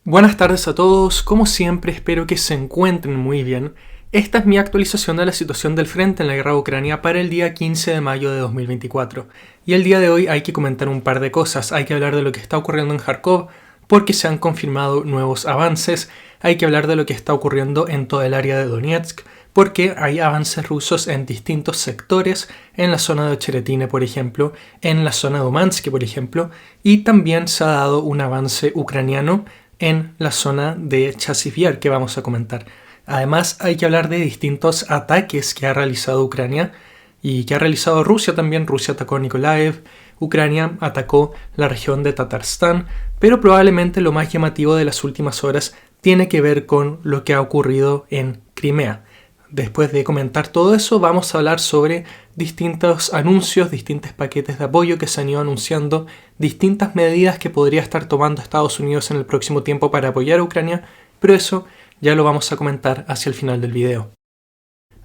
Buenas tardes a todos, como siempre espero que se encuentren muy bien. Esta es mi actualización de la situación del frente en la guerra de Ucrania para el día 15 de mayo de 2024. Y el día de hoy hay que comentar un par de cosas, hay que hablar de lo que está ocurriendo en Kharkov porque se han confirmado nuevos avances, hay que hablar de lo que está ocurriendo en toda el área de Donetsk porque hay avances rusos en distintos sectores, en la zona de Ocheretine por ejemplo, en la zona de Umansky por ejemplo, y también se ha dado un avance ucraniano en la zona de Chasiv que vamos a comentar. Además hay que hablar de distintos ataques que ha realizado Ucrania y que ha realizado Rusia también. Rusia atacó Nikolaev, Ucrania atacó la región de Tatarstán, pero probablemente lo más llamativo de las últimas horas tiene que ver con lo que ha ocurrido en Crimea. Después de comentar todo eso, vamos a hablar sobre distintos anuncios, distintos paquetes de apoyo que se han ido anunciando, distintas medidas que podría estar tomando Estados Unidos en el próximo tiempo para apoyar a Ucrania, pero eso ya lo vamos a comentar hacia el final del video.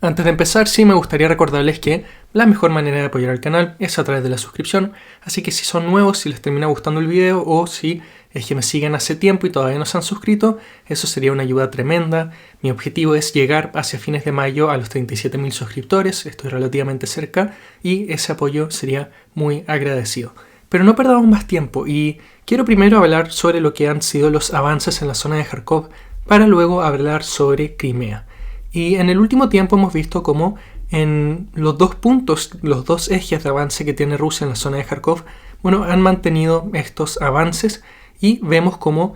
Antes de empezar, sí me gustaría recordarles que la mejor manera de apoyar al canal es a través de la suscripción, así que si son nuevos, si les termina gustando el video o si es que me siguen hace tiempo y todavía no se han suscrito, eso sería una ayuda tremenda. Mi objetivo es llegar hacia fines de mayo a los 37.000 suscriptores, estoy relativamente cerca y ese apoyo sería muy agradecido. Pero no perdamos más tiempo y quiero primero hablar sobre lo que han sido los avances en la zona de Kharkov para luego hablar sobre Crimea. Y en el último tiempo hemos visto cómo en los dos puntos, los dos ejes de avance que tiene Rusia en la zona de Kharkov, han mantenido estos avances y vemos cómo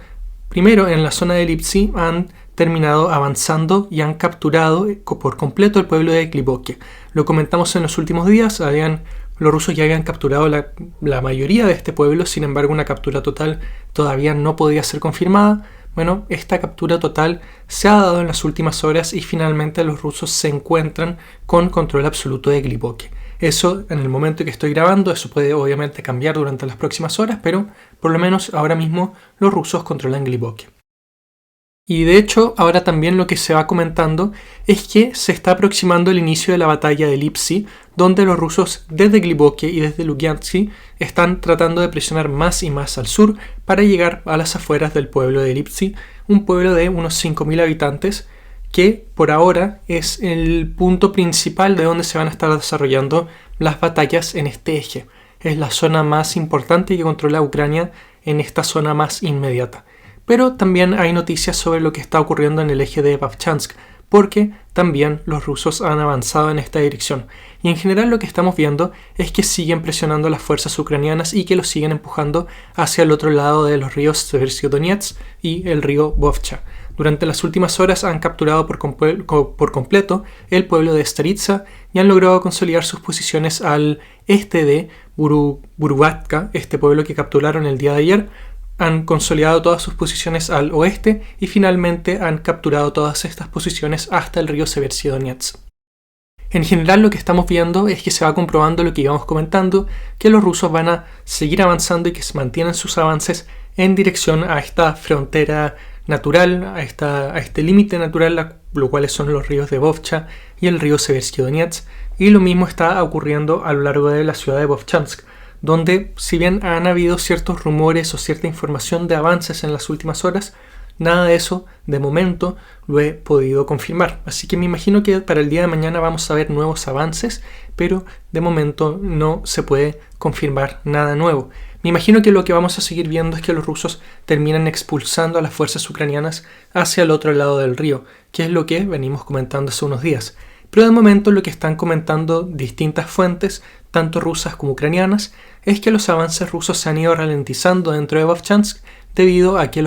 primero en la zona de Lipsy han terminado avanzando y han capturado por completo el pueblo de Glibokhe. Lo comentamos en los últimos días, los rusos ya habían capturado la mayoría de este pueblo, sin embargo una captura total todavía no podía ser confirmada. Bueno, esta captura total se ha dado en las últimas horas y finalmente los rusos se encuentran con control absoluto de Glibokhe. Eso, en el momento que estoy grabando, eso puede obviamente cambiar durante las próximas horas, pero por lo menos ahora mismo los rusos controlan Glibokhe. Y de hecho, ahora también lo que se va comentando es que se está aproximando el inicio de la batalla de Lipsy, donde los rusos desde Glibokhe y desde Lugansk están tratando de presionar más y más al sur para llegar a las afueras del pueblo de Lipsy, un pueblo de unos 5.000 habitantes que por ahora es el punto principal de donde se van a estar desarrollando las batallas en este eje. Es la zona más importante que controla Ucrania en esta zona más inmediata. Pero también hay noticias sobre lo que está ocurriendo en el eje de Vovchansk, porque también los rusos han avanzado en esta dirección. Y en general lo que estamos viendo es que siguen presionando las fuerzas ucranianas y que los siguen empujando hacia el otro lado de los ríos Seversky-Donetsk y el río Vovcha. Durante las últimas horas han capturado por completo el pueblo de Staritsa y han logrado consolidar sus posiciones al este de Buruvatka, este pueblo que capturaron el día de ayer. Han consolidado todas sus posiciones al oeste y finalmente han capturado todas estas posiciones hasta el río Seversky-Donetsk. En general lo que estamos viendo es que se va comprobando lo que íbamos comentando, que los rusos van a seguir avanzando y que se mantienen sus avances en dirección a esta frontera natural, a este límite natural, lo cual son los ríos de Vovcha y el río Seversky-Donetsk, y lo mismo está ocurriendo a lo largo de la ciudad de Vovchansk, donde si bien han habido ciertos rumores o cierta información de avances en las últimas horas, nada de eso de momento lo he podido confirmar. Así que me imagino que para el día de mañana vamos a ver nuevos avances, pero de momento no se puede confirmar nada nuevo. Me imagino que lo que vamos a seguir viendo es que los rusos terminan expulsando a las fuerzas ucranianas hacia el otro lado del río, que es lo que venimos comentando hace unos días. Pero de momento lo que están comentando distintas fuentes, tanto rusas como ucranianas, es que los avances rusos se han ido ralentizando dentro de Vovchansk debido a que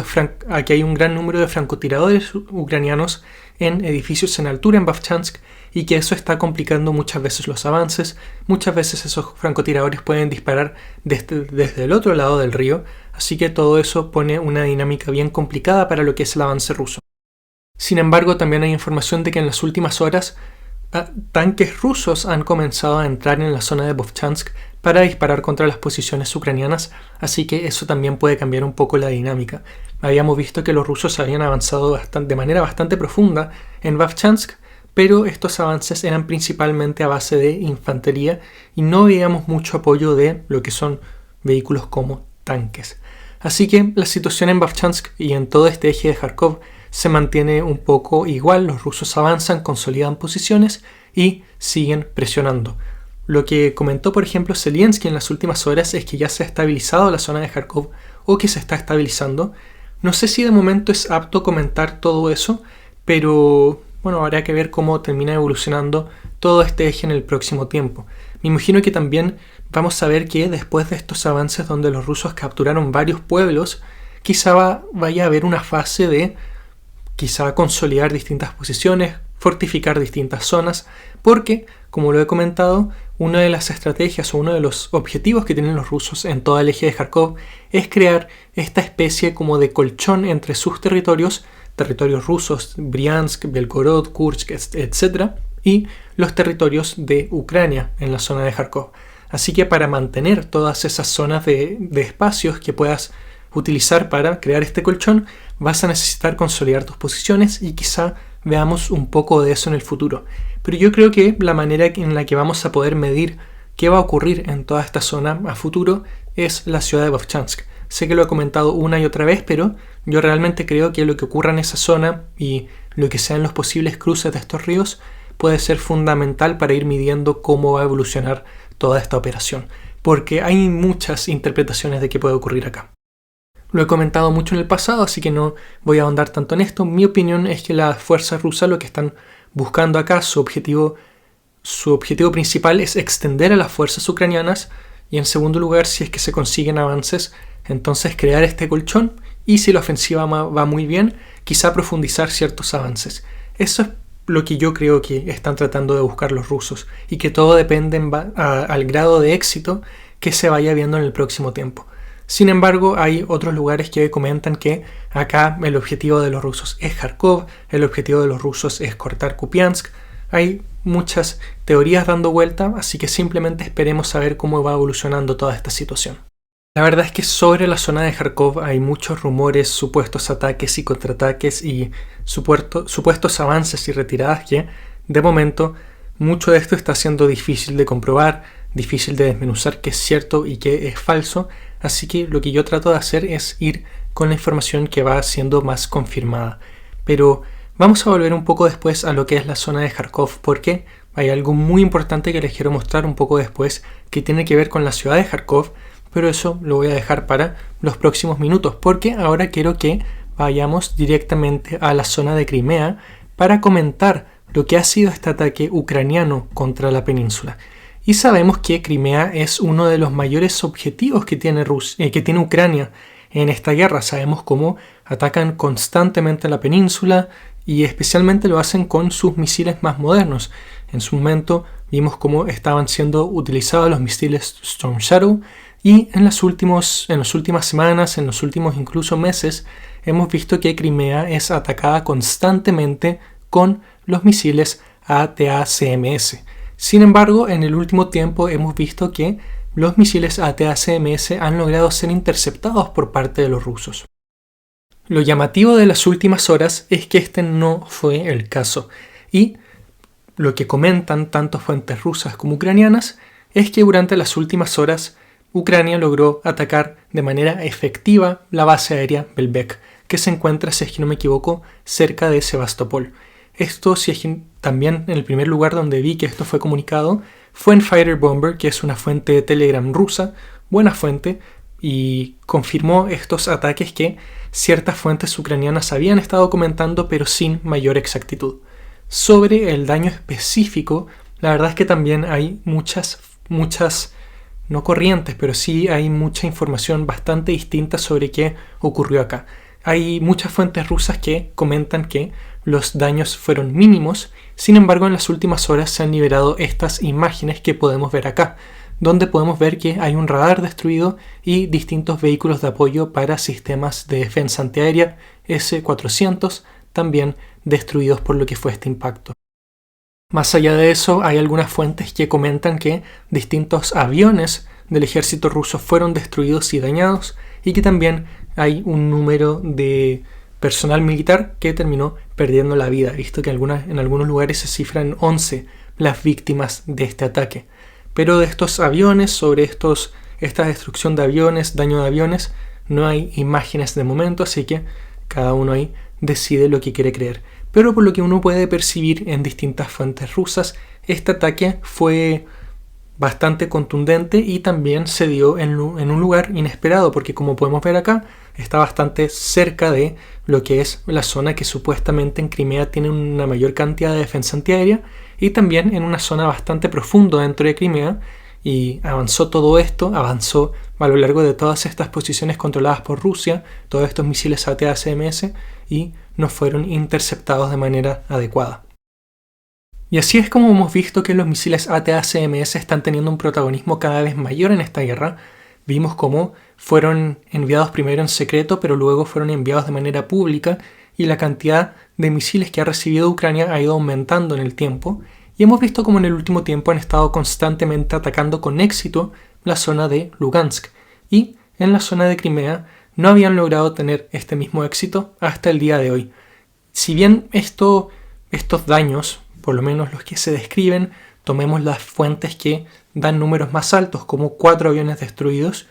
hay un gran número de francotiradores ucranianos en edificios en altura en Vovchansk y que eso está complicando muchas veces los avances. Muchas veces esos francotiradores pueden disparar desde el otro lado del río, así que todo eso pone una dinámica bien complicada para lo que es el avance ruso. Sin embargo, también hay información de que en las últimas horas tanques rusos han comenzado a entrar en la zona de Vovchansk para disparar contra las posiciones ucranianas, así que eso también puede cambiar un poco la dinámica. Habíamos visto que los rusos habían avanzado de manera bastante profunda en Vovchansk, pero estos avances eran principalmente a base de infantería y no veíamos mucho apoyo de lo que son vehículos como tanques. Así que la situación en Vovchansk y en todo este eje de Kharkov se mantiene un poco igual. Los rusos avanzan, consolidan posiciones y siguen presionando. Lo que comentó, por ejemplo, Zelensky en las últimas horas es que ya se ha estabilizado la zona de Kharkov o que se está estabilizando. No sé si de momento es apto comentar todo eso, pero bueno, habrá que ver cómo termina evolucionando todo este eje en el próximo tiempo. Me imagino que también vamos a ver que después de estos avances donde los rusos capturaron varios pueblos, quizá vaya a haber una fase de quizá consolidar distintas posiciones, fortificar distintas zonas, porque, como lo he comentado, una de las estrategias o uno de los objetivos que tienen los rusos en todo el eje de Kharkov es crear esta especie como de colchón entre sus territorios rusos, Briansk, Belgorod, Kursk, etc., y los territorios de Ucrania en la zona de Kharkov. Así que para mantener todas esas zonas de espacios que puedas utilizar para crear este colchón, vas a necesitar consolidar tus posiciones y quizá veamos un poco de eso en el futuro. Pero yo creo que la manera en la que vamos a poder medir qué va a ocurrir en toda esta zona a futuro es la ciudad de Vovchansk. Sé que lo he comentado una y otra vez, pero yo realmente creo que lo que ocurra en esa zona y lo que sean los posibles cruces de estos ríos puede ser fundamental para ir midiendo cómo va a evolucionar toda esta operación, porque hay muchas interpretaciones de qué puede ocurrir acá. Lo he comentado mucho en el pasado, así que no voy a ahondar tanto en esto. Mi opinión es que las fuerzas rusas lo que están buscando acá, su objetivo principal es extender a las fuerzas ucranianas y, en segundo lugar, si es que se consiguen avances, entonces crear este colchón y, si la ofensiva va muy bien, quizá profundizar ciertos avances. Eso es lo que yo creo que están tratando de buscar los rusos y que todo depende al grado de éxito que se vaya viendo en el próximo tiempo. Sin embargo, hay otros lugares que comentan que acá el objetivo de los rusos es Kharkov, el objetivo de los rusos es cortar Kupiansk. Hay muchas teorías dando vuelta, así que simplemente esperemos a ver cómo va evolucionando toda esta situación. La verdad es que sobre la zona de Kharkov hay muchos rumores, supuestos ataques y contraataques y supuestos avances y retiradas que, de momento, mucho de esto está siendo difícil de comprobar, difícil de desmenuzar qué es cierto y qué es falso, así que lo que yo trato de hacer es ir con la información que va siendo más confirmada. Pero vamos a volver un poco después a lo que es la zona de Kharkov, porque hay algo muy importante que les quiero mostrar un poco después que tiene que ver con la ciudad de Kharkov, pero eso lo voy a dejar para los próximos minutos, porque ahora quiero que vayamos directamente a la zona de Crimea para comentar lo que ha sido este ataque ucraniano contra la península. Y sabemos que Crimea es uno de los mayores objetivos que tiene Ucrania en esta guerra. Sabemos cómo atacan constantemente la península y especialmente lo hacen con sus misiles más modernos. En su momento vimos cómo estaban siendo utilizados los misiles Storm Shadow y en las últimas semanas, en los últimos incluso meses, hemos visto que Crimea es atacada constantemente con los misiles ATACMS. Sin embargo, en el último tiempo hemos visto que los misiles ATACMS han logrado ser interceptados por parte de los rusos. Lo llamativo de las últimas horas es que este no fue el caso, y lo que comentan tanto fuentes rusas como ucranianas es que durante las últimas horas Ucrania logró atacar de manera efectiva la base aérea Belbek, que se encuentra, si es que no me equivoco, cerca de Sebastopol. Esto, si es que también en el primer lugar donde vi que esto fue comunicado, fue en Fighter Bomber, que es una fuente de Telegram rusa, buena fuente, y confirmó estos ataques que ciertas fuentes ucranianas habían estado comentando, pero sin mayor exactitud. Sobre el daño específico, la verdad es que también hay muchas, no corrientes, pero sí hay mucha información bastante distinta sobre qué ocurrió acá. Hay muchas fuentes rusas que comentan que los daños fueron mínimos, sin embargo en las últimas horas se han liberado estas imágenes que podemos ver acá, donde podemos ver que hay un radar destruido y distintos vehículos de apoyo para sistemas de defensa antiaérea S-400 también destruidos por lo que fue este impacto. Más allá de eso, hay algunas fuentes que comentan que distintos aviones del ejército ruso fueron destruidos y dañados y que también hay un número de personal militar que terminó perdiendo la vida, visto que en algunos lugares se cifran 11 las víctimas de este ataque. Pero de estos aviones, sobre esta destrucción de aviones, daño de aviones, no hay imágenes de momento, así que cada uno ahí decide lo que quiere creer. Pero por lo que uno puede percibir en distintas fuentes rusas, este ataque fue bastante contundente y también se dio en un lugar inesperado, porque como podemos ver acá, está bastante cerca de lo que es la zona que supuestamente en Crimea tiene una mayor cantidad de defensa antiaérea, y también en una zona bastante profunda dentro de Crimea, y avanzó a lo largo de todas estas posiciones controladas por Rusia, todos estos misiles ATACMS, y no fueron interceptados de manera adecuada. Y así es como hemos visto que los misiles ATACMS están teniendo un protagonismo cada vez mayor en esta guerra. Vimos cómo fueron enviados primero en secreto, pero luego fueron enviados de manera pública, y la cantidad de misiles que ha recibido Ucrania ha ido aumentando en el tiempo. Y hemos visto cómo en el último tiempo han estado constantemente atacando con éxito la zona de Lugansk. Y en la zona de Crimea no habían logrado tener este mismo éxito hasta el día de hoy. Si bien estos daños, por lo menos los que se describen, tomemos las fuentes que dan números más altos, como 4 aviones destruidos,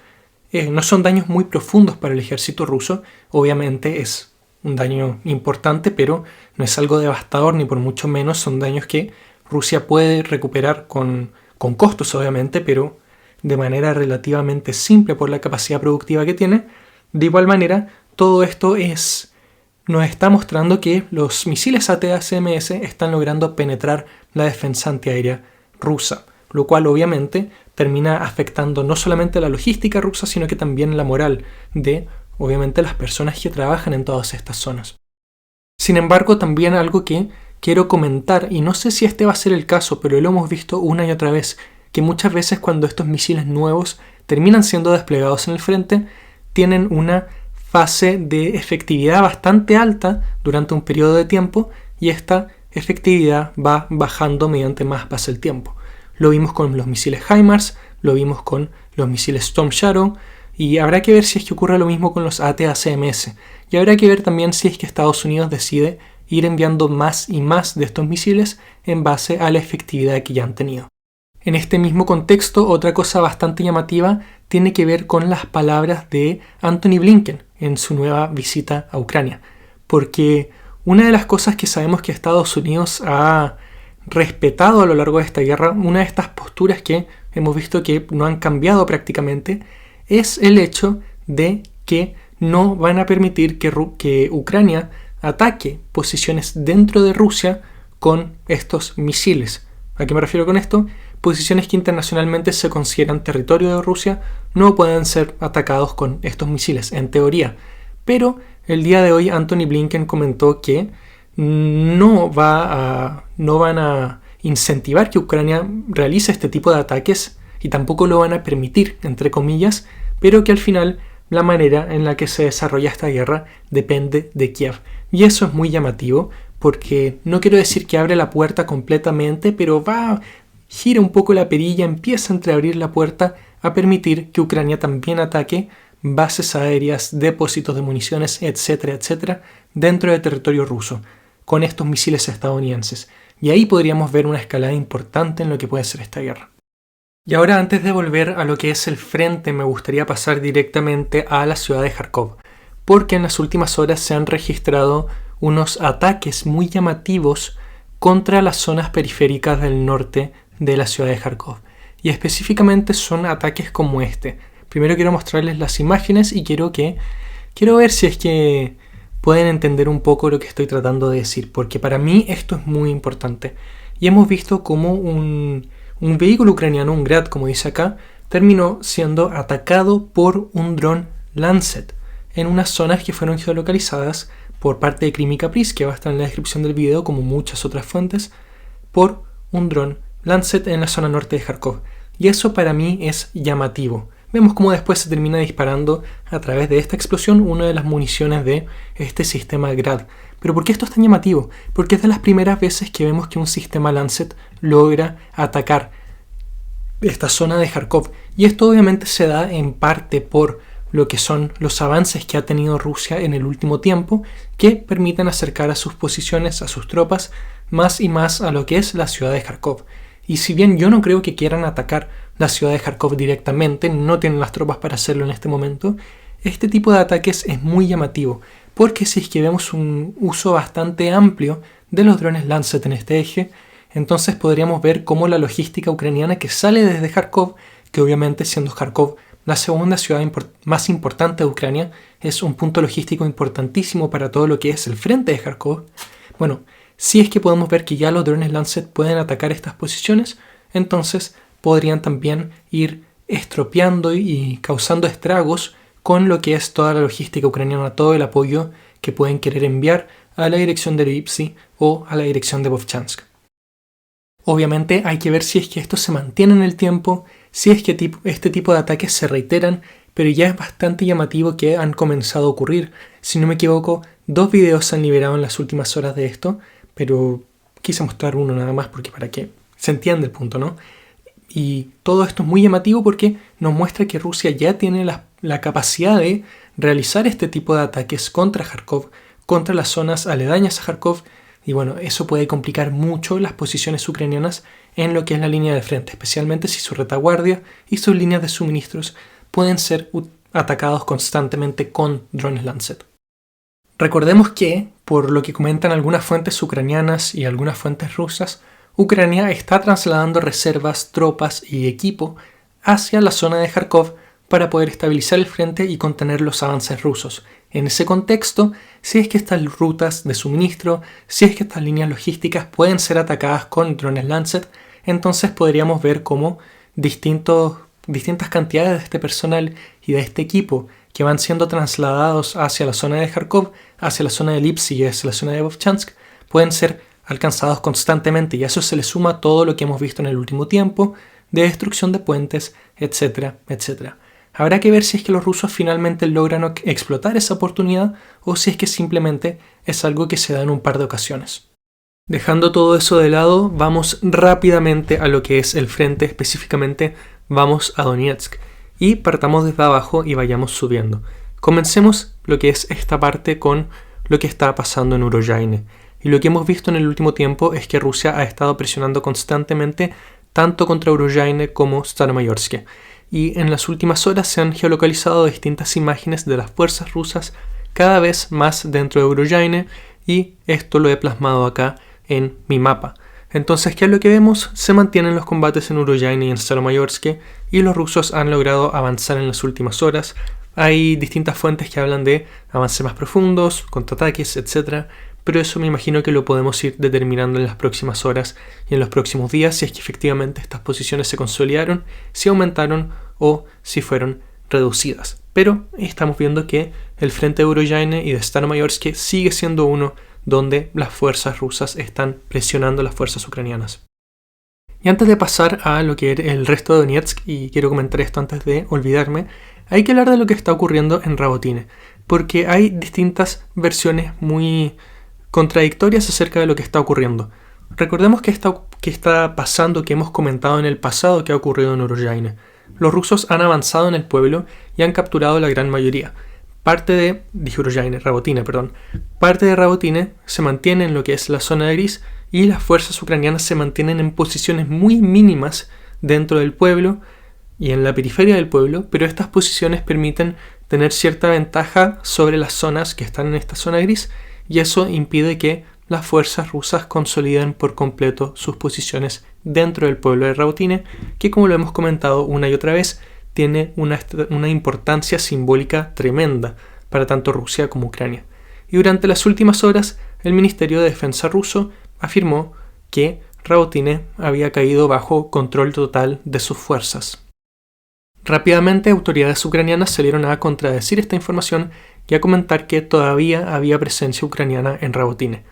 no son daños muy profundos para el ejército ruso. Obviamente es un daño importante, pero no es algo devastador, ni por mucho menos. Son daños que Rusia puede recuperar con costos, obviamente, pero de manera relativamente simple por la capacidad productiva que tiene. De igual manera, todo esto nos está mostrando que los misiles ATACMS están logrando penetrar la defensa antiaérea rusa, lo cual obviamente termina afectando no solamente la logística rusa, sino que también la moral de, obviamente, las personas que trabajan en todas estas zonas. Sin embargo, también algo que quiero comentar, y no sé si este va a ser el caso, pero lo hemos visto una y otra vez, que muchas veces cuando estos misiles nuevos terminan siendo desplegados en el frente, tienen una fase de efectividad bastante alta durante un periodo de tiempo, y esta efectividad va bajando mediante más pasa el tiempo. Lo vimos con los misiles HIMARS, lo vimos con los misiles Storm Shadow, y habrá que ver si es que ocurre lo mismo con los ATACMS, y habrá que ver también si es que Estados Unidos decide ir enviando más y más de estos misiles en base a la efectividad que ya han tenido. En este mismo contexto, otra cosa bastante llamativa tiene que ver con las palabras de Antony Blinken en su nueva visita a Ucrania, porque una de las cosas que sabemos que Estados Unidos ha respetado a lo largo de esta guerra, una de estas posturas que hemos visto que no han cambiado prácticamente, es el hecho de que no van a permitir que Ucrania ataque posiciones dentro de Rusia con estos misiles. ¿A qué me refiero con esto? Posiciones que internacionalmente se consideran territorio de Rusia no pueden ser atacados con estos misiles, en teoría. Pero el día de hoy Antony Blinken comentó que no van a incentivar que Ucrania realice este tipo de ataques, y tampoco lo van a permitir, entre comillas, pero que al final la manera en la que se desarrolla esta guerra depende de Kiev. Y eso es muy llamativo, porque no quiero decir que abre la puerta completamente, pero gira un poco la perilla, empieza a entreabrir la puerta a permitir que Ucrania también ataque bases aéreas, depósitos de municiones, etcétera, etcétera, dentro del territorio ruso, con estos misiles estadounidenses. Y ahí podríamos ver una escalada importante en lo que puede ser esta guerra. Y ahora, antes de volver a lo que es el frente, me gustaría pasar directamente a la ciudad de Kharkov, porque en las últimas horas se han registrado unos ataques muy llamativos contra las zonas periféricas del norte de la ciudad de Kharkov. Y específicamente son ataques como este. Primero quiero mostrarles las imágenes y quiero ver si es que pueden entender un poco lo que estoy tratando de decir, porque para mí esto es muy importante. Y hemos visto cómo un vehículo ucraniano, un Grad como dice acá, terminó siendo atacado por un dron Lancet en unas zonas que fueron geolocalizadas por parte de Crim y Caprice, que va a estar en la descripción del video como muchas otras fuentes, por un dron Lancet en la zona norte de Kharkov. Y eso para mí es llamativo. Vemos cómo después se termina disparando a través de esta explosión una de las municiones de este sistema Grad. ¿Pero por qué esto es tan llamativo? Porque es de las primeras veces que vemos que un sistema Lancet logra atacar esta zona de Kharkov. Y esto obviamente se da en parte por lo que son los avances que ha tenido Rusia en el último tiempo, que permiten acercar a sus posiciones, a sus tropas, más y más a lo que es la ciudad de Kharkov. Y si bien yo no creo que quieran atacar la ciudad de Kharkov directamente, no tienen las tropas para hacerlo en este momento, este tipo de ataques es muy llamativo, porque si es que vemos un uso bastante amplio de los drones Lancet en este eje, entonces podríamos ver cómo la logística ucraniana que sale desde Kharkov, que obviamente siendo Kharkov la segunda ciudad más importante de Ucrania, es un punto logístico importantísimo para todo lo que es el frente de Kharkov. Bueno, si es que podemos ver que ya los drones Lancet pueden atacar estas posiciones, entonces podrían también ir estropeando y causando estragos con lo que es toda la logística ucraniana, todo el apoyo que pueden querer enviar a la dirección de Lipsy o a la dirección de Vovchansk. Obviamente hay que ver si es que esto se mantiene en el tiempo, si es que este tipo de ataques se reiteran, pero ya es bastante llamativo que han comenzado a ocurrir. Si no me equivoco, 2 videos se han liberado en las últimas horas de esto, pero quise mostrar uno nada más porque para que se entienda el punto, ¿no? Y todo esto es muy llamativo porque nos muestra que Rusia ya tiene la capacidad de realizar este tipo de ataques contra Kharkov, contra las zonas aledañas a Kharkov, y bueno, eso puede complicar mucho las posiciones ucranianas en lo que es la línea de frente, especialmente si su retaguardia y sus líneas de suministros pueden ser atacados constantemente con drones Lancet. Recordemos que, por lo que comentan algunas fuentes ucranianas y algunas fuentes rusas, Ucrania está trasladando reservas, tropas y equipo hacia la zona de Kharkov para poder estabilizar el frente y contener los avances rusos. En ese contexto, si es que estas rutas de suministro, si es que estas líneas logísticas pueden ser atacadas con drones Lancet, entonces podríamos ver cómo distintas cantidades de este personal y de este equipo que van siendo trasladados hacia la zona de Kharkov, hacia la zona de Lipsy y hacia la zona de Vovchansk, pueden ser alcanzados constantemente, y a eso se le suma todo lo que hemos visto en el último tiempo de destrucción de puentes, etcétera, etcétera. Habrá que ver si es que los rusos finalmente logran explotar esa oportunidad o si es que simplemente es algo que se da en un par de ocasiones. Dejando todo eso de lado, vamos rápidamente a lo que es el frente, específicamente vamos a Donetsk y partamos desde abajo y vayamos subiendo. Comencemos lo que es esta parte con lo que está pasando en Uroyaine. Y lo que hemos visto en el último tiempo es que Rusia ha estado presionando constantemente tanto contra Uroyaine como Staromayorsk. Y en las últimas horas se han geolocalizado distintas imágenes de las fuerzas rusas cada vez más dentro de Uroyaine, y esto lo he plasmado acá en mi mapa. Entonces, ¿qué es lo que vemos? Se mantienen los combates en Uroyaine y en Staromayorsk, y los rusos han logrado avanzar en las últimas horas. Hay distintas fuentes que hablan de avances más profundos, contraataques, etc., pero eso me imagino que lo podemos ir determinando en las próximas horas y en los próximos días, si es que efectivamente estas posiciones se consolidaron, si aumentaron o si fueron reducidas. Pero estamos viendo que el frente de Uroyaine y de Staromayorsk sigue siendo uno donde las fuerzas rusas están presionando a las fuerzas ucranianas. Y antes de pasar a lo que es el resto de Donetsk, y quiero comentar esto antes de olvidarme, hay que hablar de lo que está ocurriendo en Rabotine, porque hay distintas versiones muy contradictorias acerca de lo que está ocurriendo. Recordemos que está pasando, que hemos comentado en el pasado que ha ocurrido en Uroyaine. Los rusos han avanzado en el pueblo y han capturado la gran mayoría. Parte de Rabotine se mantiene en lo que es la zona de gris, y las fuerzas ucranianas se mantienen en posiciones muy mínimas dentro del pueblo y en la periferia del pueblo, pero estas posiciones permiten tener cierta ventaja sobre las zonas que están en esta zona gris, y eso impide que las fuerzas rusas consoliden por completo sus posiciones dentro del pueblo de Rabotine, que, como lo hemos comentado una y otra vez, tiene una importancia simbólica tremenda para tanto Rusia como Ucrania. Y durante las últimas horas, el Ministerio de Defensa ruso afirmó que Rabotine había caído bajo control total de sus fuerzas. Rápidamente, autoridades ucranianas salieron a contradecir esta información y a comentar que todavía había presencia ucraniana en Rabotine.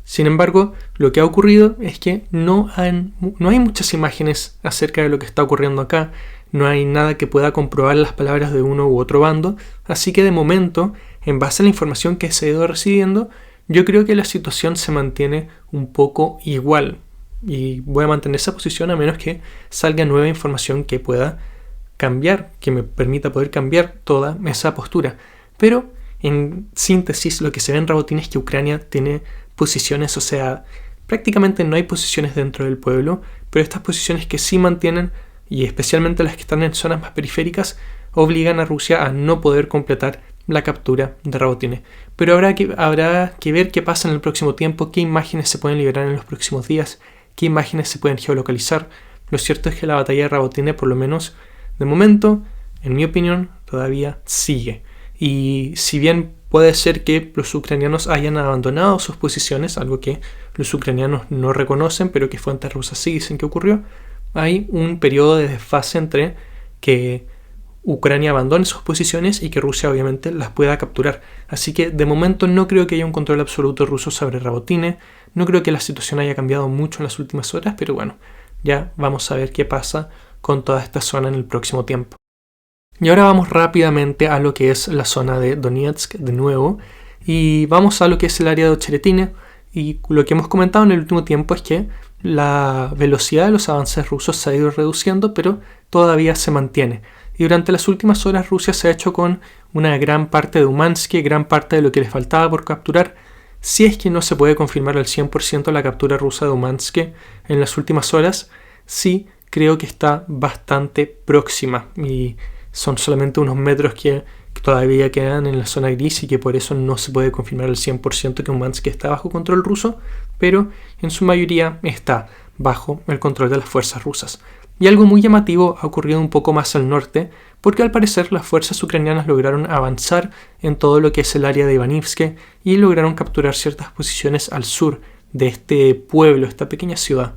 Sin embargo, lo que ha ocurrido es que no hay muchas imágenes acerca de lo que está ocurriendo acá, no hay nada que pueda comprobar las palabras de uno u otro bando, así que de momento, en base a la información que se ha ido recibiendo, yo creo que la situación se mantiene un poco igual, y voy a mantener esa posición a menos que salga nueva información que pueda cambiar, que me permita poder cambiar toda esa postura. Pero en síntesis, lo que se ve en Rabotine es que Ucrania tiene posiciones, o sea, prácticamente no hay posiciones dentro del pueblo, pero estas posiciones que sí mantienen, y especialmente las que están en zonas más periféricas, obligan a Rusia a no poder completar la captura de Rabotine. Pero habrá que ver qué pasa en el próximo tiempo, qué imágenes se pueden liberar en los próximos días, qué imágenes se pueden geolocalizar. Lo cierto es que la batalla de Rabotine, por lo menos de momento, en mi opinión, todavía sigue. Y si bien puede ser que los ucranianos hayan abandonado sus posiciones, algo que los ucranianos no reconocen, pero que fuentes rusas sí dicen que ocurrió, hay un periodo de desfase entre que Ucrania abandone sus posiciones y que Rusia obviamente las pueda capturar. Así que de momento no creo que haya un control absoluto ruso sobre Rabotine, no creo que la situación haya cambiado mucho en las últimas horas, pero bueno, ya vamos a ver qué pasa con toda esta zona en el próximo tiempo. Y ahora vamos rápidamente a lo que es la zona de Donetsk de nuevo, y vamos a lo que es el área de Ocheretine, y lo que hemos comentado en el último tiempo es que la velocidad de los avances rusos se ha ido reduciendo, pero todavía se mantiene. Y durante las últimas horas Rusia se ha hecho con una gran parte de Umansky, gran parte de lo que les faltaba por capturar. Si es que no se puede confirmar al 100% la captura rusa de Umansky en las últimas horas, sí creo que está bastante próxima y son solamente unos metros que todavía quedan en la zona gris y que por eso no se puede confirmar al 100% que Umansky está bajo control ruso, pero en su mayoría está bajo el control de las fuerzas rusas. Y algo muy llamativo ha ocurrido un poco más al norte, porque al parecer las fuerzas ucranianas lograron avanzar en todo lo que es el área de Ivanivske y lograron capturar ciertas posiciones al sur de este pueblo, esta pequeña ciudad.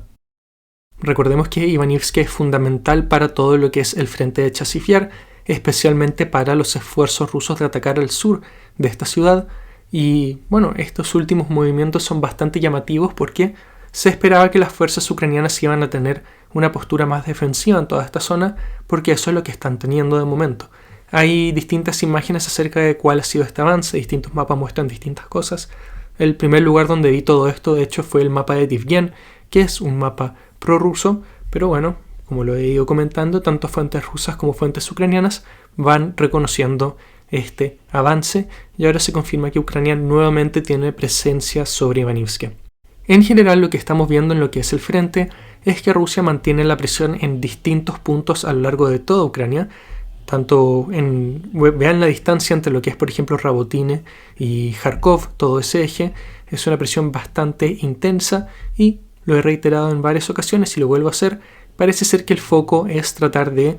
Recordemos que Ivanivske es fundamental para todo lo que es el frente de Chasiv-Yar, especialmente para los esfuerzos rusos de atacar al sur de esta ciudad. Y bueno, estos últimos movimientos son bastante llamativos porque se esperaba que las fuerzas ucranianas iban a tener una postura más defensiva en toda esta zona, porque eso es lo que están teniendo de momento. Hay distintas imágenes acerca de cuál ha sido este avance, distintos mapas muestran distintas cosas. El primer lugar donde vi todo esto, de hecho, fue el mapa de Divyen, que es un mapa prorruso, pero bueno, como lo he ido comentando, tanto fuentes rusas como fuentes ucranianas van reconociendo este avance y ahora se confirma que Ucrania nuevamente tiene presencia sobre Ivanivske. En general, lo que estamos viendo en lo que es el frente es que Rusia mantiene la presión en distintos puntos a lo largo de toda Ucrania. Vean la distancia entre lo que es, por ejemplo, Rabotine y Kharkov, todo ese eje. Es una presión bastante intensa y lo he reiterado en varias ocasiones y lo vuelvo a hacer. Parece ser que el foco es tratar de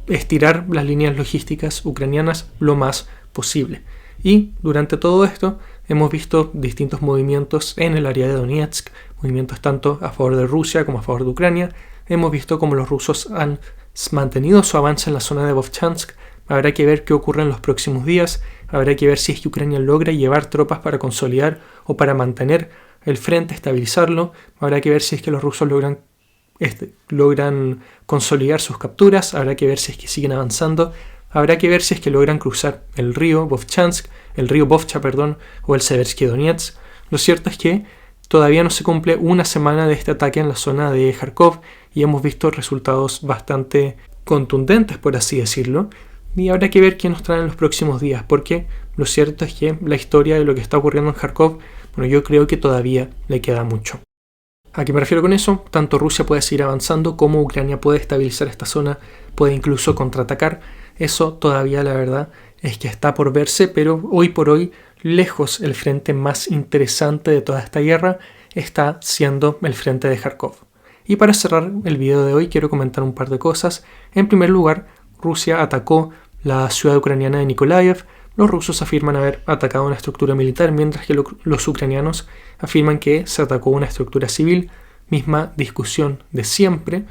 estirar las líneas logísticas ucranianas lo más posible. Y durante todo esto hemos visto distintos movimientos en el área de Donetsk, movimientos tanto a favor de Rusia como a favor de Ucrania. Hemos visto cómo los rusos han mantenido su avance en la zona de Vovchansk. Habrá que ver qué ocurre en los próximos días. Habrá que ver si es que Ucrania logra llevar tropas para consolidar o para mantener el frente, estabilizarlo. Habrá que ver si es que los rusos logran consolidar sus capturas. Habrá que ver si es que siguen avanzando. Habrá que ver si es que logran cruzar el río Vovchansk, el río Vovcha, o el Seversky Donetsk. Lo cierto es que todavía no se cumple una semana de este ataque en la zona de Kharkov y hemos visto resultados bastante contundentes, por así decirlo. Y habrá que ver qué nos traen los próximos días, porque lo cierto es que la historia de lo que está ocurriendo en Kharkov, yo creo que todavía le queda mucho. ¿A qué me refiero con eso? Tanto Rusia puede seguir avanzando como Ucrania puede estabilizar esta zona, puede incluso contraatacar. Eso todavía la verdad es que está por verse, pero hoy por hoy, lejos el frente más interesante de toda esta guerra está siendo el frente de Kharkov. Y para cerrar el video de hoy quiero comentar un par de cosas. En primer lugar, Rusia atacó la ciudad ucraniana de Nikolaev. Los rusos afirman haber atacado una estructura militar, mientras que los ucranianos afirman que se atacó una estructura civil. Misma discusión de siempre,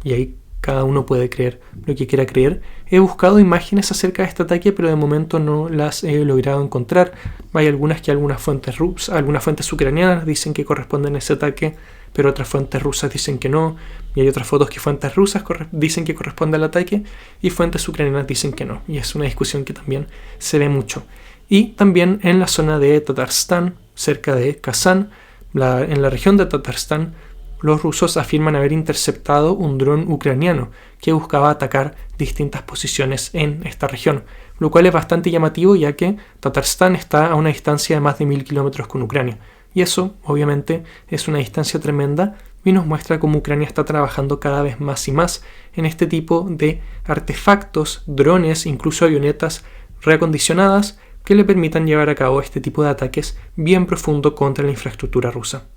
y ahí cada uno puede creer lo que quiera creer. He buscado imágenes acerca de este ataque, pero de momento no las he logrado encontrar. Hay algunas que algunas fuentes ucranianas dicen que corresponden a ese ataque, pero otras fuentes rusas dicen que no. Y hay otras fotos que fuentes rusas dicen que corresponde al ataque y fuentes ucranianas dicen que no. Y es una discusión que también se ve mucho. Y también en la zona de Tatarstán, cerca de Kazán, en la región de Tatarstán, los rusos afirman haber interceptado un dron ucraniano que buscaba atacar distintas posiciones en esta región, lo cual es bastante llamativo ya que Tatarstán está a una distancia de más de 1000 kilómetros con Ucrania. Y eso, obviamente, es una distancia tremenda y nos muestra cómo Ucrania está trabajando cada vez más y más en este tipo de artefactos, drones, incluso avionetas reacondicionadas que le permitan llevar a cabo este tipo de ataques bien profundo contra la infraestructura rusa.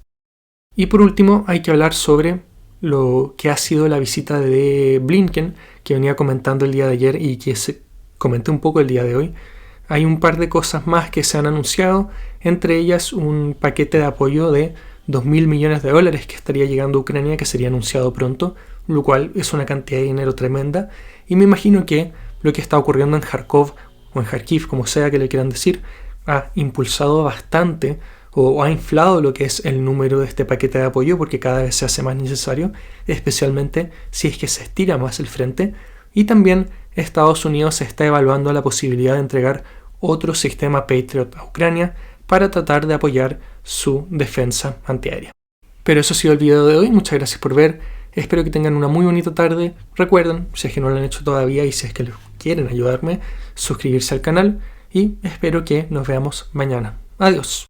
Y por último, hay que hablar sobre lo que ha sido la visita de Blinken, que venía comentando el día de ayer y que se comenté un poco el día de hoy. Hay un par de cosas más que se han anunciado, entre ellas un paquete de apoyo de $2.000 millones que estaría llegando a Ucrania, que sería anunciado pronto, lo cual es una cantidad de dinero tremenda, y me imagino que lo que está ocurriendo en Kharkov o en Kharkiv, como sea que le quieran decir, ha impulsado bastante o ha inflado lo que es el número de este paquete de apoyo, porque cada vez se hace más necesario, especialmente si es que se estira más el frente. Y también Estados Unidos está evaluando la posibilidad de entregar otro sistema Patriot a Ucrania para tratar de apoyar su defensa antiaérea. Pero eso ha sido el video de hoy, muchas gracias por ver, espero que tengan una muy bonita tarde. Recuerden, si es que no lo han hecho todavía y si es que quieren ayudarme, suscribirse al canal y espero que nos veamos mañana. Adiós.